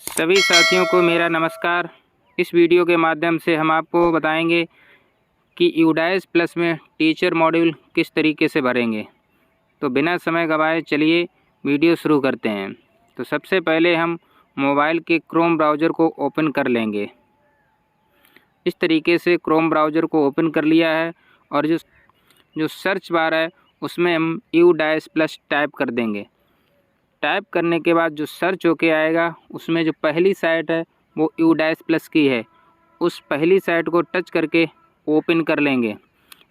सभी साथियों को मेरा नमस्कार। इस वीडियो के माध्यम से हम आपको बताएंगे कि यूडाइस प्लस में टीचर मॉड्यूल किस तरीके से भरेंगे। तो बिना समय गवाए चलिए वीडियो शुरू करते हैं। तो सबसे पहले हम मोबाइल के क्रोम ब्राउज़र को ओपन कर लेंगे। इस तरीके से क्रोम ब्राउज़र को ओपन कर लिया है और जो सर्च बार है उसमें हम यूडाइस प्लस टाइप कर देंगे। टाइप करने के बाद जो सर्च होके आएगा उसमें जो पहली साइट है वो यूडाइस प्लस की है। उस पहली साइट को टच करके ओपन कर लेंगे।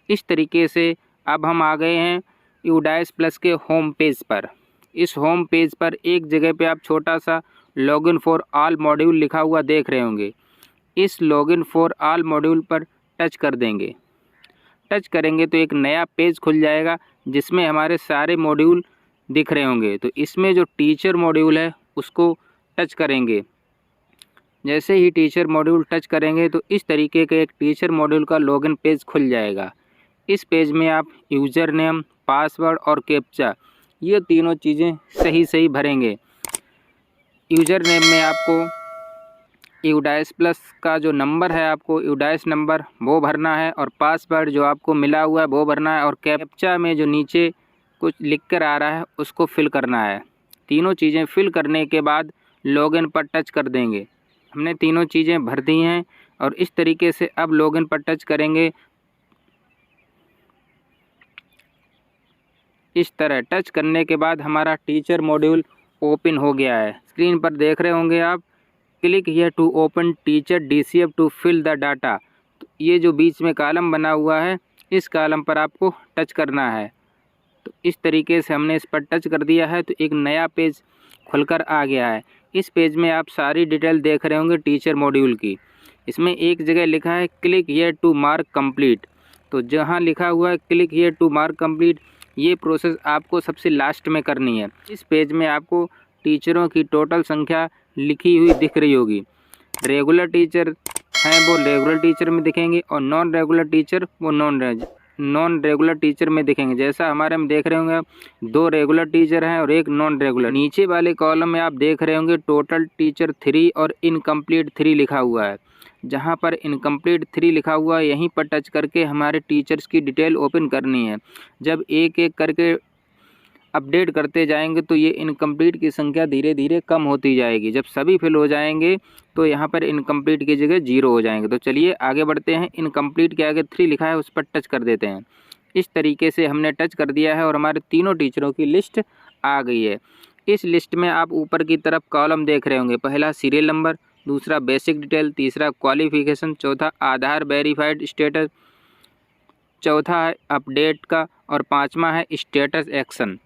इस तरीके से अब हम आ गए हैं यूडाइस प्लस के होम पेज पर। इस होम पेज पर एक जगह पे आप छोटा सा लॉगिन फॉर ऑल मॉड्यूल लिखा हुआ देख रहे होंगे। इस लॉगिन फॉर ऑल मॉड्यूल पर टच कर देंगे। टच करेंगे तो एक नया पेज खुल जाएगा जिसमें हमारे सारे मॉड्यूल दिख रहे होंगे। तो इसमें जो टीचर मॉड्यूल है उसको टच करेंगे। जैसे ही टीचर मॉड्यूल टच करेंगे तो इस तरीके के एक टीचर मॉड्यूल का लॉगिन पेज खुल जाएगा। इस पेज में आप यूज़र नेम, पासवर्ड और कैप्चा ये तीनों चीज़ें सही भरेंगे। यूज़र नेम में आपको यूडाइस प्लस का जो नंबर है आपको यूडाइस नंबर वो भरना है और पासवर्ड जो आपको मिला हुआ है वो भरना है और कैप्चा में जो नीचे कुछ लिख कर आ रहा है उसको फिल करना है। तीनों चीज़ें फिल करने के बाद लॉगिन पर टच कर देंगे। हमने तीनों चीज़ें भर दी हैं और इस तरीके से अब लॉगिन पर टच करेंगे। इस तरह टच करने के बाद हमारा टीचर मॉड्यूल ओपन हो गया है। स्क्रीन पर देख रहे होंगे आप, click here to open teacher DCF to fill the data. तो ये जो बीच में कॉलम बना हुआ है इस कॉलम पर आपको टच करना है। तो इस तरीके से हमने इस पर टच कर दिया है तो एक नया पेज खुलकर आ गया है। इस पेज में आप सारी डिटेल देख रहे होंगे टीचर मॉड्यूल की। इसमें एक जगह लिखा है click here to mark complete. तो जहां लिखा हुआ है click here to mark complete ये प्रोसेस आपको सबसे लास्ट में करनी है। इस पेज में आपको टीचरों की टोटल संख्या लिखी हुई दिख रही होगी। रेगुलर टीचर हैं वो रेगुलर टीचर में दिखेंगे और नॉन रेगुलर टीचर वो नॉन रेगुलर टीचर में दिखेंगे। जैसा हमारे में देख रहे होंगे 2 रेगुलर टीचर हैं और 1 नॉन रेगुलर। नीचे वाले कॉलम में आप देख रहे होंगे टोटल टीचर 3 और इनकम्प्लीट 3 लिखा हुआ है। जहां पर इनकम्प्लीट 3 लिखा हुआ है यहीं पर टच करके हमारे टीचर्स की डिटेल ओपन करनी है। जब एक एक करके अपडेट करते जाएंगे तो ये इनकम्प्लीट की संख्या धीरे धीरे कम होती जाएगी। जब सभी फिल हो जाएंगे तो यहाँ पर इनकम्प्लीट की जगह 0 हो जाएंगे। तो चलिए आगे बढ़ते हैं। इनकम्प्लीट के आगे 3 लिखा है उस पर टच कर देते हैं। इस तरीके से हमने टच कर दिया है और हमारे तीनों टीचरों की लिस्ट आ गई है। इस लिस्ट में आप ऊपर की तरफ कॉलम देख रहे होंगे। पहला सीरियल नंबर, दूसरा बेसिक डिटेल, तीसरा क्वालिफिकेशन, चौथा आधार वेरीफाइड स्टेटस, चौथा है अपडेट का और पाँचवा है स्टेटस एक्शन।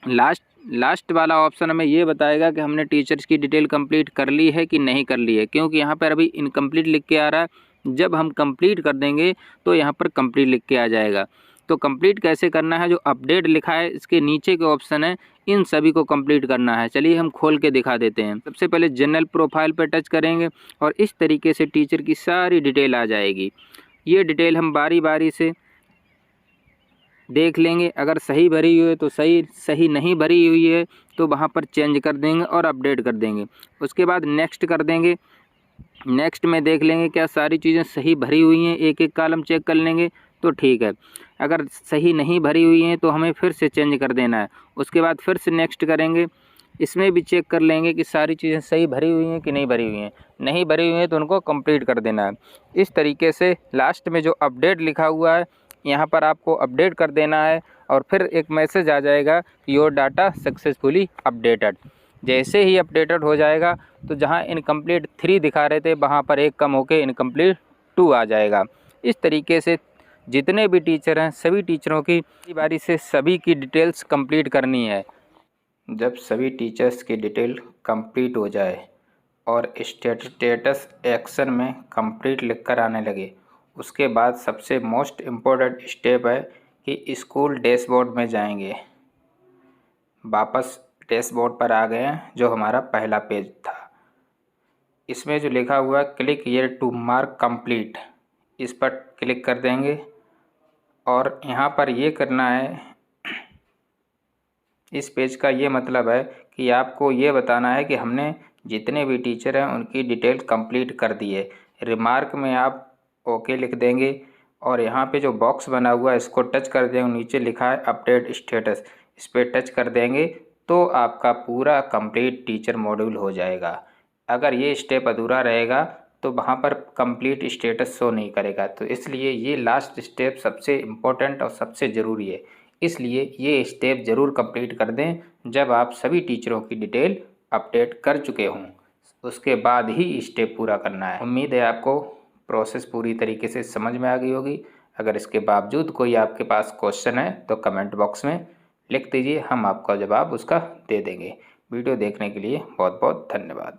लास्ट वाला ऑप्शन हमें ये बताएगा कि हमने टीचर्स की डिटेल कंप्लीट कर ली है कि नहीं कर ली है, क्योंकि यहाँ पर अभी इनकम्प्लीट लिख के आ रहा है। जब हम कंप्लीट कर देंगे तो यहाँ पर कंप्लीट लिख के आ जाएगा। तो कंप्लीट कैसे करना है, जो अपडेट लिखा है इसके नीचे के ऑप्शन है इन सभी को कंप्लीट करना है। चलिए हम खोल के दिखा देते हैं। सबसे पहले जनरल प्रोफाइल पर टच करेंगे और इस तरीके से टीचर की सारी डिटेल आ जाएगी। ये डिटेल हम बारी बारी से देख लेंगे। अगर सही भरी हुई है तो सही नहीं भरी हुई है तो वहाँ पर चेंज कर देंगे और अपडेट कर देंगे। उसके बाद नेक्स्ट कर देंगे। नेक्स्ट में देख लेंगे क्या सारी चीज़ें सही भरी हुई हैं, एक एक कॉलम चेक कर लेंगे तो ठीक है। अगर सही नहीं भरी हुई हैं तो हमें फिर से चेंज कर देना है। उसके बाद फिर से नेक्स्ट करेंगे। इसमें भी चेक कर लेंगे कि सारी चीज़ें सही भरी हुई हैं कि नहीं भरी हुई हैं। नहीं भरी हुई हैं तो उनको कंप्लीट कर देना है। इस तरीके से लास्ट में जो अपडेट लिखा हुआ है यहाँ पर आपको अपडेट कर देना है और फिर एक मैसेज आ जाएगा योर डाटा सक्सेसफुली अपडेटेड। जैसे ही अपडेटेड हो जाएगा तो जहाँ इनकम्प्लीट 3 दिखा रहे थे वहाँ पर एक कम होकर इनकम्प्लीट 2 आ जाएगा। इस तरीके से जितने भी टीचर हैं सभी टीचरों की बारी से सभी की डिटेल्स कंप्लीट करनी है। जब सभी टीचर्स की डिटेल कंप्लीट हो जाए और स्टेटस एक्शन में कंप्लीट लिखकर आने लगे, उसके बाद सबसे मोस्ट इम्पोर्टेंट स्टेप है कि स्कूल डैशबोर्ड में जाएंगे। वापस डैशबोर्ड पर आ गए हैं जो हमारा पहला पेज था। इसमें जो लिखा हुआ है click here to mark complete, इस पर क्लिक कर देंगे और यहाँ पर ये करना है। इस पेज का ये मतलब है कि आपको ये बताना है कि हमने जितने भी टीचर हैं उनकी डिटेल कंप्लीट कर दी है। रिमार्क में आप ओके लिख देंगे और यहाँ पे जो बॉक्स बना हुआ है इसको टच कर देंगे, नीचे लिखा है अपडेट स्टेटस, इस पर टच कर देंगे तो आपका पूरा कंप्लीट टीचर मॉड्यूल हो जाएगा। अगर ये स्टेप अधूरा रहेगा तो वहाँ पर कंप्लीट स्टेटस शो नहीं करेगा। तो इसलिए ये लास्ट स्टेप सबसे इम्पोर्टेंट और सबसे ज़रूरी है, इसलिए ये स्टेप ज़रूर कंप्लीट कर दें जब आप सभी टीचरों की डिटेल अपडेट कर चुके हों, उसके बाद ही स्टेप पूरा करना है। उम्मीद है आपको प्रोसेस पूरी तरीके से समझ में आ गई होगी। अगर इसके बावजूद कोई आपके पास क्वेश्चन है तो कमेंट बॉक्स में लिख दीजिए, हम आपका जवाब उसका दे देंगे। वीडियो देखने के लिए बहुत बहुत धन्यवाद।